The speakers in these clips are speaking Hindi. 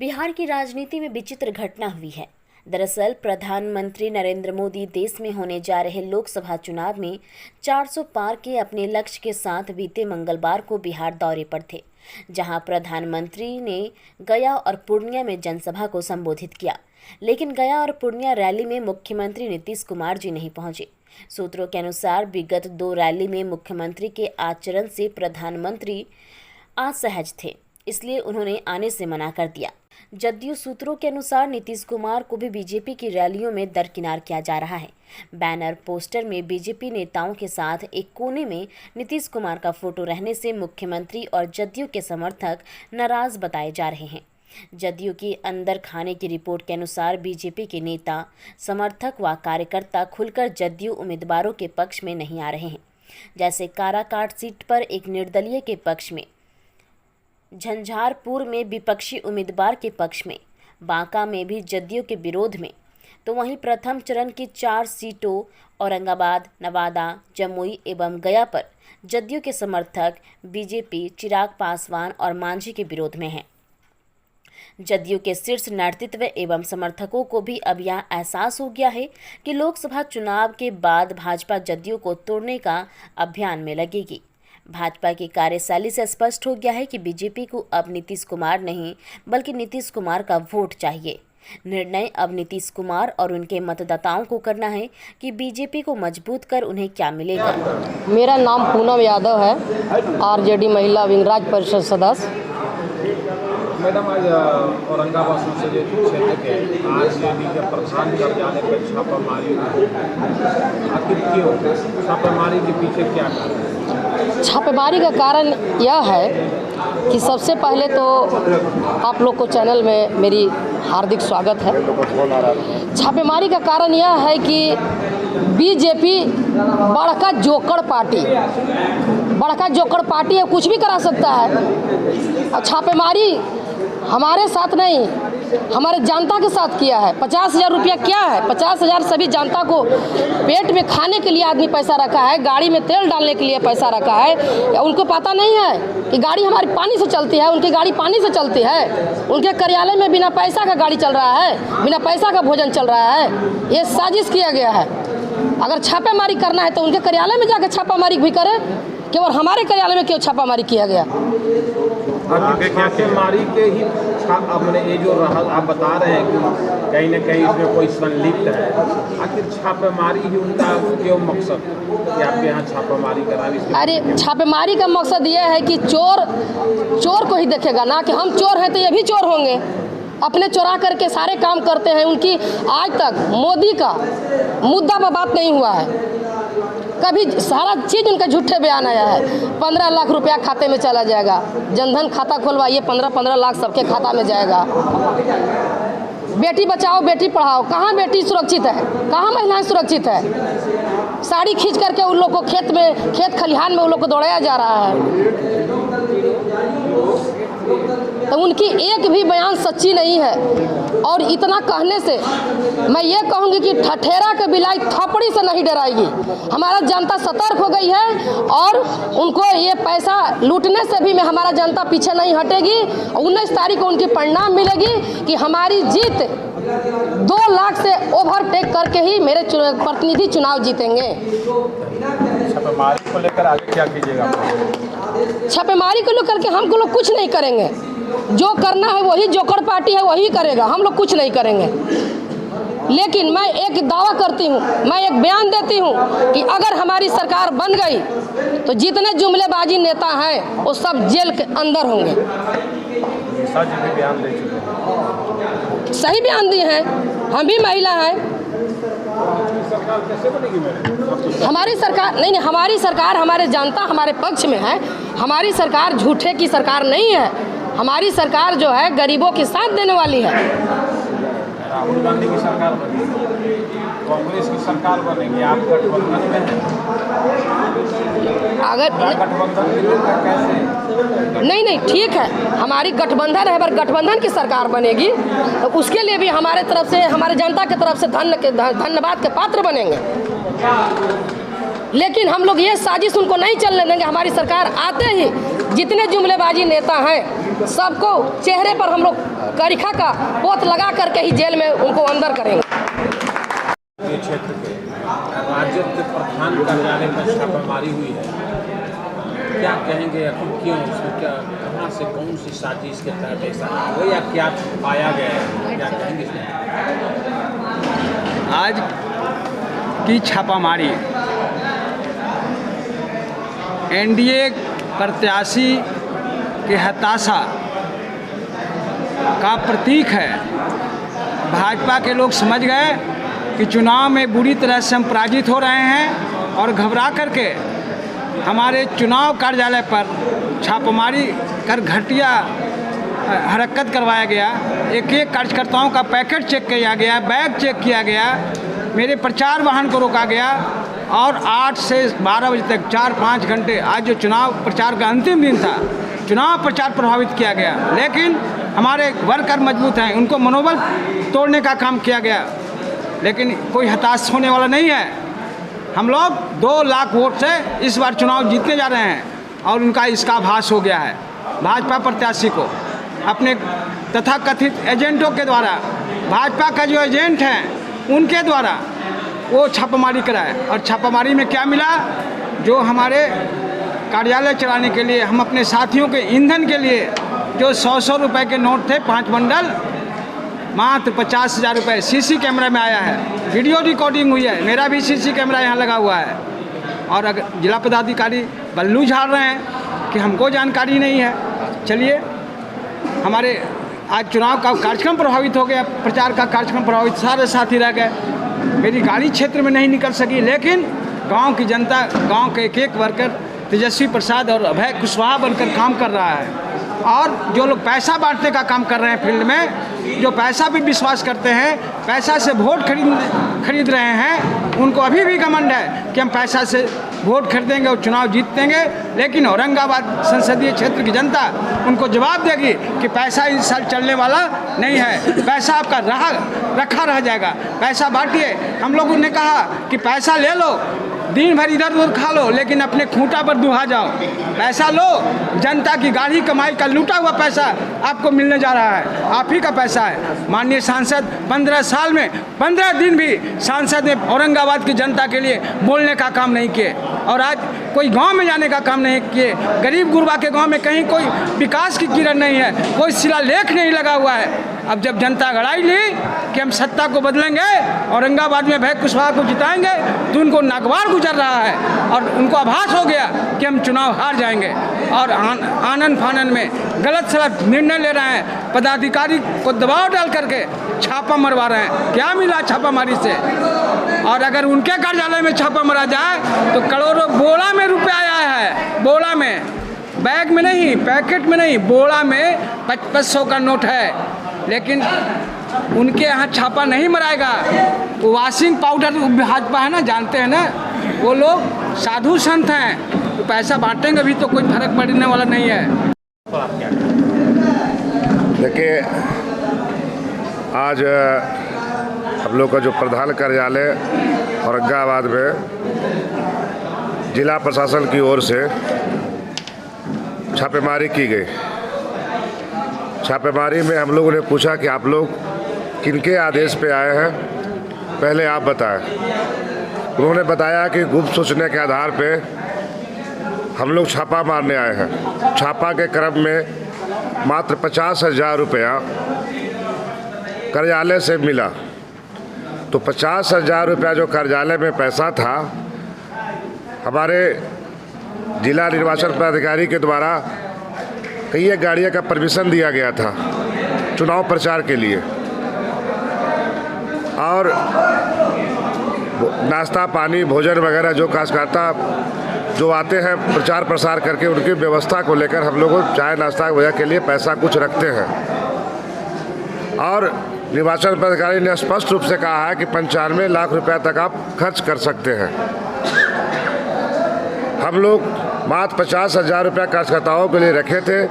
बिहार की राजनीति में विचित्र घटना हुई है। दरअसल प्रधानमंत्री नरेंद्र मोदी देश में होने जा रहे लोकसभा चुनाव में 400 पार के अपने लक्ष्य के साथ बीते मंगलवार को बिहार दौरे पर थे, जहां प्रधानमंत्री ने गया और पूर्णिया में जनसभा को संबोधित किया। लेकिन गया और पूर्णिया रैली में मुख्यमंत्री नीतीश कुमार जी नहीं पहुंचे। सूत्रों के अनुसार विगत 2 रैली में मुख्यमंत्री के आचरण से प्रधानमंत्री असहज थे, इसलिए उन्होंने आने से मना कर दिया। जदयू सूत्रों के अनुसार नीतीश कुमार को भी बीजेपी की रैलियों में दरकिनार किया जा रहा है। बैनर पोस्टर में बीजेपी नेताओं के साथ एक कोने में नीतीश कुमार का फोटो रहने से मुख्यमंत्री और जदयू के समर्थक नाराज बताए जा रहे हैं। जदयू की अंदर खाने की रिपोर्ट के अनुसार बीजेपी के नेता, समर्थक व कार्यकर्ता खुलकर जदयू उम्मीदवारों के पक्ष में नहीं आ रहे हैं। जैसे काराकाट सीट पर एक निर्दलीय के पक्ष में, झंझारपुर में विपक्षी उम्मीदवार के पक्ष में, बांका में भी जदयू के विरोध में, तो वहीं प्रथम चरण की 4 सीटों औरंगाबाद, नवादा, जमुई एवं गया पर जदयू के समर्थक बीजेपी, चिराग पासवान और मांझी के विरोध में हैं। जदयू के शीर्ष नेतृत्व एवं समर्थकों को भी अब यह एहसास हो गया है कि लोकसभा चुनाव के बाद भाजपा जदयू को तोड़ने का अभियान में लगेगी। भाजपा की कार्यशैली से स्पष्ट हो गया है कि बीजेपी को अब नीतीश कुमार नहीं बल्कि नीतीश कुमार का वोट चाहिए। निर्णय अब नीतीश कुमार और उनके मतदाताओं को करना है कि बीजेपी को मजबूत कर उन्हें क्या मिलेगा। मेरा नाम पूनम यादव है, आरजेडी महिला विंगराज परिषद सदस्य। मैडम, आज औरंगाबाद संसदीय क्षेत्र के आरजेडी के प्रधान कार्यालय पर छापामारी, आखिर क्यों छापामारी के पीछे क्या कारण है? छापेमारी का कारण यह है कि सबसे पहले तो आप लोग को चैनल में मेरी हार्दिक स्वागत है। छापेमारी का कारण यह है कि बीजेपी बड़का जोकर पार्टी है, कुछ भी करा सकता है। और छापेमारी हमारे साथ नहीं, हमारे जनता के साथ किया है। 50,000 रुपया क्या है? 50,000 सभी जनता को पेट में खाने के लिए आदमी पैसा रखा है, गाड़ी में तेल डालने के लिए पैसा रखा है। उनको पता नहीं है कि गाड़ी हमारी पानी से चलती है, उनकी गाड़ी पानी से चलती है। उनके कार्यालय में बिना पैसा का गाड़ी चल रहा है, बिना पैसा का भोजन चल रहा है। ये साजिश किया गया है। अगर छापेमारी करना है तो उनके कार्यालय में जाकर छापामारी भी करें, केवल हमारे कार्यालय में क्यों छापामारी किया गया? छापेमारी के ही अपने ये जो आप बता रहे हैं कि कहीं न कहीं इसमें कोई संलिप्त है, आखिर छापेमारी ही उनका क्यों मकसद कि आपके यहाँ छापेमारी करा? अरे छापेमारी का मकसद ये है कि चोर को ही देखेगा ना, कि हम चोर हैं तो ये भी चोर होंगे। अपने चोरा करके सारे काम करते हैं। उनकी आज तक मोदी का मुद्दा पर बात नहीं हुआ है। कभी सारा चीज़ उनका झूठे बयान आया है। 15 लाख रुपया खाते में चला जाएगा। जनधन खाता खोलवाइए, 15-15 लाख सबके खाता में जाएगा। बेटी बचाओ बेटी पढ़ाओ, कहाँ बेटी सुरक्षित है? कहाँ महिलाएं सुरक्षित है? साड़ी खींच करके उन लोग को खेत खलिहान में उन लोग को दौड़ाया जा रहा है। तो उनकी एक भी बयान सच्ची नहीं है। और इतना कहने से मैं ये कहूँगी कि ठठेरा के बिलाई थपड़ी से नहीं डराएगी। हमारा जनता सतर्क हो गई है और उनको ये पैसा लूटने से भी हमारा जनता पीछे नहीं हटेगी। 19 तारीख को उनकी परिणाम मिलेगी कि हमारी जीत 2 लाख से ओवरटेक करके ही मेरे प्रतिनिधि चुनाव जीतेंगे। छापेमारी को लेकर आगे क्या कीजिएगा? छापेमारी को लेकर के हम लोग कुछ नहीं करेंगे। जो करना है वही जोकर पार्टी है वही करेगा, हम लोग कुछ नहीं करेंगे। लेकिन मैं एक दावा करती हूँ, मैं एक बयान देती हूँ कि अगर हमारी सरकार बन गई तो जितने जुमलेबाजी नेता हैं वो सब जेल के अंदर होंगे। बयान दे चुके हैं। सही बयान दिए हैं। हम भी महिला हैं। हमारी सरकार नहीं, हमारी सरकार हमारे जनता हमारे पक्ष में है। हमारी सरकार झूठे की सरकार नहीं है। हमारी सरकार जो है गरीबों के साथ देने वाली है। राहुल गांधी की सरकार बनेगी, कांग्रेस की सरकार बनेगी, आप गठबंधन में हैं। अगर गठबंधन कैसे? नहीं, ठीक है, हमारी गठबंधन है, पर गठबंधन की सरकार बनेगी तो उसके लिए भी हमारे तरफ से, हमारे जनता की तरफ से धन्यवाद के पात्र बनेंगे। लेकिन हम लोग ये साजिश उनको नहीं चलने देंगे। हमारी सरकार आते ही जितने जुमलेबाजी नेता हैं सबको चेहरे पर हम लोग करिखा का पोत लगा करके ही जेल में उनको अंदर करेंगे। ये क्षेत्र के राज्य के प्रधान कार्यालय में छापेमारी हुई है, क्या कहेंगे? आखिर क्यों, क्या, कहाँ से, कौन सी साजिश के तहत ऐसा हुआ या क्या पाया गया है, क्या कहेंगे? आज की छापामारी एनडीए प्रत्याशी के हताशा का प्रतीक है। भाजपा के लोग समझ गए कि चुनाव में बुरी तरह से हम पराजित हो रहे हैं और घबरा करके हमारे चुनाव कार्यालय पर छापेमारी कर घटिया हरकत करवाया गया। एक एक कार्यकर्ताओं का पैकेट चेक किया गया, बैग चेक किया गया, मेरे प्रचार वाहन को रोका गया और 8 से 12 बजे तक 4-5 घंटे, आज जो चुनाव प्रचार का अंतिम दिन था, चुनाव प्रचार प्रभावित किया गया। लेकिन हमारे वर्कर मजबूत हैं, उनको मनोबल तोड़ने का काम किया गया, लेकिन कोई हताश होने वाला नहीं है। हम लोग 2 लाख वोट से इस बार चुनाव जीतने जा रहे हैं और उनका इसका आभास हो गया है। भाजपा प्रत्याशी को अपने तथाकथित एजेंटों के द्वारा, भाजपा का जो एजेंट हैं उनके द्वारा वो छापामारी कराए और छापामारी में क्या मिला? जो हमारे कार्यालय चलाने के लिए, हम अपने साथियों के ईंधन के लिए जो 100-100 रुपये के नोट थे 5 बंडल, मात्र 50,000 रुपये सीसी कैमरा में आया है, वीडियो रिकॉर्डिंग हुई है, मेरा भी सीसी कैमरा यहाँ लगा हुआ है। और अगर जिला पदाधिकारी बल्लू झाड़ रहे हैं कि हमको जानकारी नहीं है। चलिए, हमारे आज चुनाव का कार्यक्रम प्रभावित हो गया, प्रचार का कार्यक्रम प्रभावित, सारे साथी रह गए, मेरी गाड़ी क्षेत्र में नहीं निकल सकी। लेकिन गांव की जनता, गांव के एक एक वर्कर तेजस्वी प्रसाद और अभय कुशवाहा बनकर काम कर रहा है। और जो लोग पैसा बांटने का काम कर रहे हैं फील्ड में, जो पैसा भी विश्वास करते हैं, पैसा से वोट खरीद रहे हैं, उनको अभी भी घमंड है कि हम पैसा से वोट खरीदेंगे और चुनाव जीतेंगे। लेकिन औरंगाबाद संसदीय क्षेत्र की जनता उनको जवाब देगी कि पैसा इस साल चलने वाला नहीं है, पैसा आपका रखा रह जाएगा, पैसा बांटिए। हम लोगों ने कहा कि पैसा ले लो, दिन भर इधर उधर खा लो, लेकिन अपने खूंटा पर दुहा जाओ, पैसा लो, जनता की गाढ़ी कमाई का लूटा हुआ पैसा आपको मिलने जा रहा है, आप ही का पैसा है। माननीय सांसद 15 साल में 15 दिन भी सांसद ने औरंगाबाद की जनता के लिए बोलने का काम नहीं किए और आज कोई गांव में जाने का काम नहीं किए। गरीब गुरबा के गांव में कहीं कोई विकास की किरण नहीं है, कोई शिलालेख नहीं लगा हुआ है। अब जब जनता गड़ाई ली कि हम सत्ता को बदलेंगे, औरंगाबाद में अभय कुशवाहा को जिताएंगे, तो उनको नागवार गुजर रहा है और उनको आभास हो गया कि हम चुनाव हार जाएंगे और आनन फानन में गलत सलत निर्णय ले रहे हैं, पदाधिकारी को दबाव डाल करके छापा मरवा रहे हैं। क्या मिला छापामारी से? और अगर उनके कार्यालय में छापा मारा जाए तो करोड़ों बोला में रुपया आया है, बोला में, बैग में नहीं, पैकेट में नहीं, बोला में 2500 का नोट है। लेकिन उनके यहाँ छापा नहीं मराएगा। वो वॉशिंग पाउडर भाजपा है ना, जानते हैं ना, वो लोग साधु संत हैं, तो पैसा बांटेंगे भी तो कोई फर्क पड़ने वाला नहीं है। देखिए, आज हम लोग का जो प्रधान कार्यालय औरंगाबाद में जिला प्रशासन की ओर से छापेमारी की गई। छापेमारी में हम लोगों ने पूछा कि आप लोग किनके आदेश पे आए हैं, पहले आप बताएं। उन्होंने बताया कि गुप्त सूचना के आधार पे हम लोग छापा मारने आए हैं। छापा के क्रम में मात्र 50,000 रुपया कार्यालय से मिला। तो 50,000 रुपया जो कार्यालय में पैसा था, हमारे जिला निर्वाचन पदाधिकारी के द्वारा कई गाड़ियों का परमिशन दिया गया था चुनाव प्रचार के लिए, और नाश्ता पानी भोजन वगैरह जो कार्यकर्ता जो आते हैं प्रचार प्रसार करके, उनकी व्यवस्था को लेकर हम लोग चाय नाश्ता वगैरह के लिए पैसा कुछ रखते हैं। और निर्वाचन पदाधिकारी ने स्पष्ट रूप से कहा है कि 95 लाख रुपया तक आप खर्च कर सकते हैं। हम लोग मात्र 50,000 रुपया कार्यकर्ताओं के लिए रखे थे,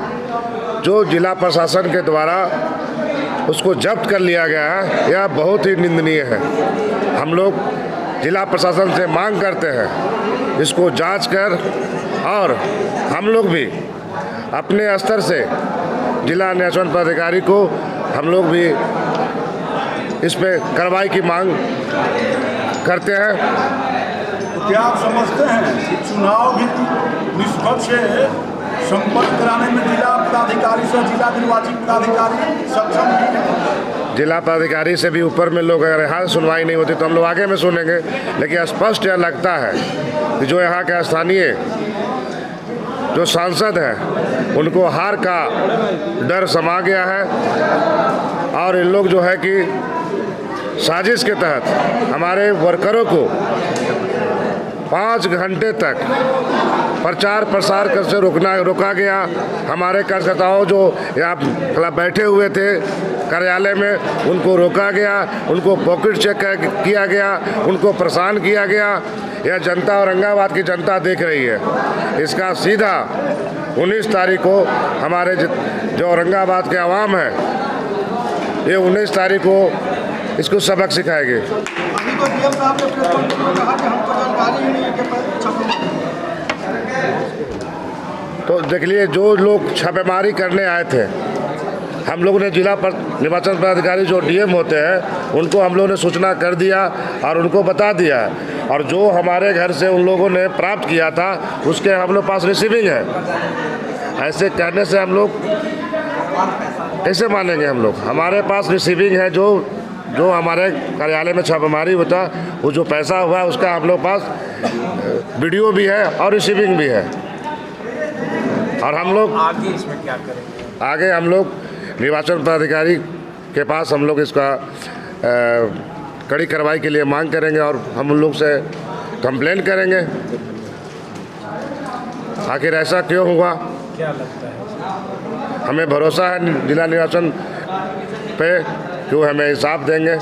जो जिला प्रशासन के द्वारा उसको जब्त कर लिया गया है। यह बहुत ही निंदनीय है। हम लोग जिला प्रशासन से मांग करते हैं इसको जांच कर, और हम लोग भी अपने स्तर से जिला निर्वाचन पदाधिकारी को हम लोग भी इस पे कार्रवाई की मांग करते हैं। तो क्या आप समझते हैं कि चुनाव भी निष्पक्ष संपन्न कराने में जिला पदाधिकारी से जिला निर्वाचन पदाधिकारी सक्षम नहीं? जिला पदाधिकारी से भी ऊपर में लोग, अगर यहाँ सुनवाई नहीं होती तो हम लोग आगे में सुनेंगे, लेकिन स्पष्ट यह लगता है कि जो यहाँ के स्थानीय जो सांसद हैं उनको हार का डर समा गया है और इन लोग जो है कि साजिश के तहत हमारे वर्करों को 5 घंटे तक प्रचार प्रसार कर से रोका गया। हमारे कार्यकर्ताओं जो यहाँ बैठे हुए थे कार्यालय में उनको रोका गया, उनको पॉकेट चेक किया गया, उनको परेशान किया गया। यह जनता औरंगाबाद की जनता देख रही है। इसका सीधा 19 तारीख को हमारे जो औरंगाबाद के आवाम है ये 19 तारीख को इसको सबक सिखाएंगे। अभी तो डीएम साहब ने प्रेस कॉन्फ्रेंस में कहा कि हमको जानकारी ही नहीं है कि छापेमारी। तो देख लिए जो लोग छापेमारी करने आए थे, हम लोगों ने जिला निर्वाचन पदाधिकारी जो डीएम होते हैं उनको हम लोगों ने सूचना कर दिया और उनको बता दिया, और जो हमारे घर से उन लोगों ने प्राप्त किया था उसके हम लोग पास रिसीविंग है। ऐसे कहने से हम लोग कैसे मानेंगे? हम लोग हमारे पास रिसीविंग है, जो हमारे कार्यालय में छापेमारी होता वो जो पैसा हुआ है उसका हम लोग पास वीडियो भी है और रिसीविंग भी है। और हम लोग आगे इसमें क्या करेंगे? आगे हम लोग निर्वाचन पदाधिकारी के पास हम लोग इसका कड़ी कार्रवाई के लिए मांग करेंगे और हम उन लोग से कंप्लेन करेंगे आखिर ऐसा क्यों हुआ। क्या लगता है? हमें भरोसा है जिला निर्वाचन पे कि वो हमें इंसाफ देंगे।